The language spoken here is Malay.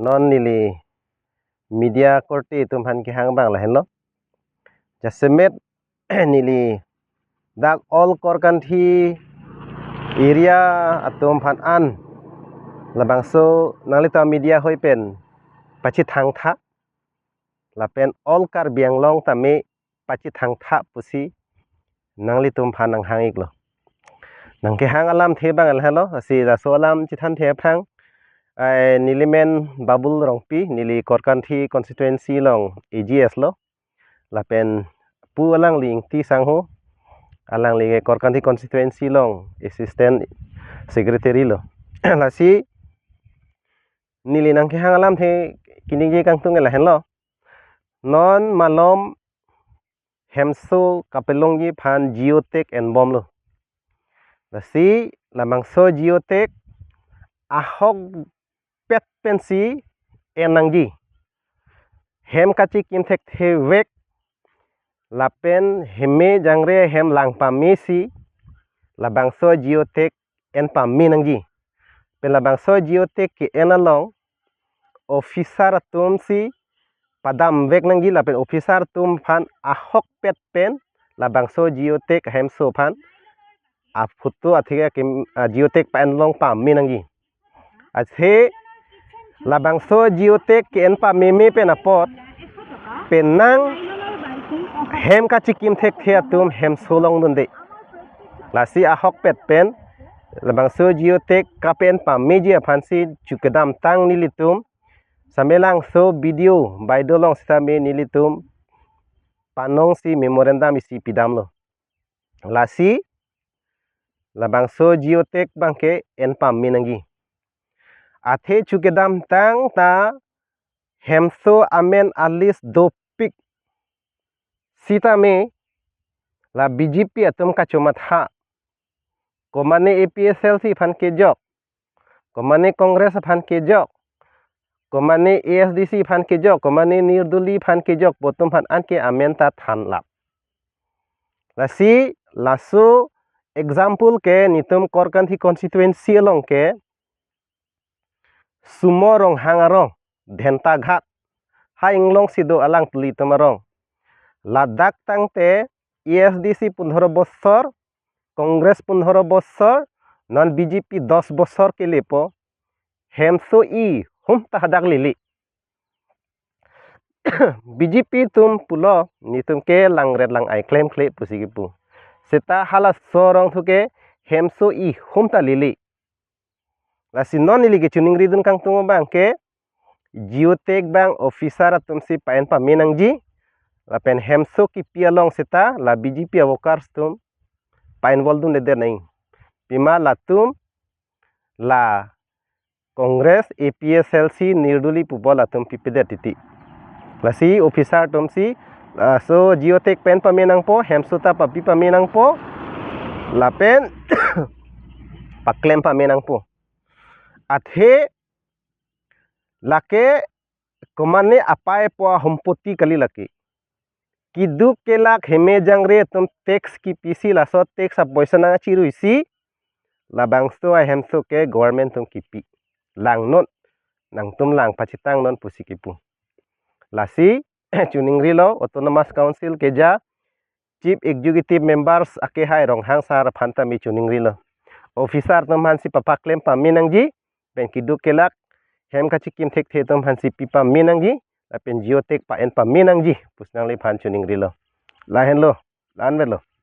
non nili media korti tumhan ki hang bang la hello jasemet nili dak all korkan thi area atum phan an labang so nalita media hoi pen pachi thang tha la pen all kar biang long tame pachi thang tha pusi nangli tum phan nang hang iklo nang ke hang alam the bang la hello si da so alam chi than the phang ai nilimen babul rongpi nili korkan thi constituency long AGS lo la pen pu alang ling ti sang ho alang ling korkan thi constituency long assistant secretary lo la si nili nang ke hang alam the kining je kang tung la hello non malom hemso kapelong ji phan geotech and bomb lo la si lamang so geotech ahok pet pensi enangji hem kachi kim thek the wek lapen heme jangre hem lang pa mesi labang so geotech en pa minangji pen labang so geotech ki enalong officer tum si padam wek nangji lapen officer tum phan ahok pet pen labang so geotech hem so phan a photo athiga kim geotech pa enlong pa minangji athe labang so geotech ki en pa meme pen apot penang hem ka chikim thek thia tum hem solong dunde lasi ahok pet pen labang so geotech ka pen pa meji phansi chukedam tang nilitum samelang so video by dolong same nilitum panong si memorandum isi pidam lo lasi labang so geotech bangke en pa minangi athe chukedam tang ta hemso amen alis dopik sita me la BJP atum ka chomat ha komane APSL si phan ke jok komane congress phan ke jok komane ASDC phan ke jok komane nirduli phan ke jok botum phan an ke amen ta than lap la si laso example ke nitum korkan thi constituency long ke sumorong hangarong dhenta ghat hainglong sido alang tuli tumarong ladak tangte ESDC 15 বছর কংগ্রেস 15 বছর নন BJP 10 বছর ke lepo hemso I hum tahdak lili BJP tum pulo nitum ke langret lang ai claim kle pusigipu seta hala sorong thuke hemso I hum ta lili la sinon nili ke chuning ridun kang tungo bang ke geotech bang officer atum si paen pa minangji la pen hemso ki pialong seta la BJP avokars tum paen voldun de naing pima la tum la congress APSLC nirduli pubol atum pipide titi la si officer tum si so geotech pen pa minang po hemso ta pa pi pa minang po la pen pa claim pa minang po athe lake komane apae po hompoti kali lake kidu kelak heme jangre tum tax ki pisi la so tax a poisa na chiruisi labang so hemso ke government tum kipi lang non nang tum lang pachitang non pusikipu lasi chuning rilo autonomous council ke ja chief executive members ake hai rong hang sar phanta mi chuning rilo officer tum hansi papa claim pa minangji pen kidu kelak hem ka chikim thek the tum hansi pipa minangji pen geotech pa en pa minangji pusnang le phan chuning rilo la hen lo lan lo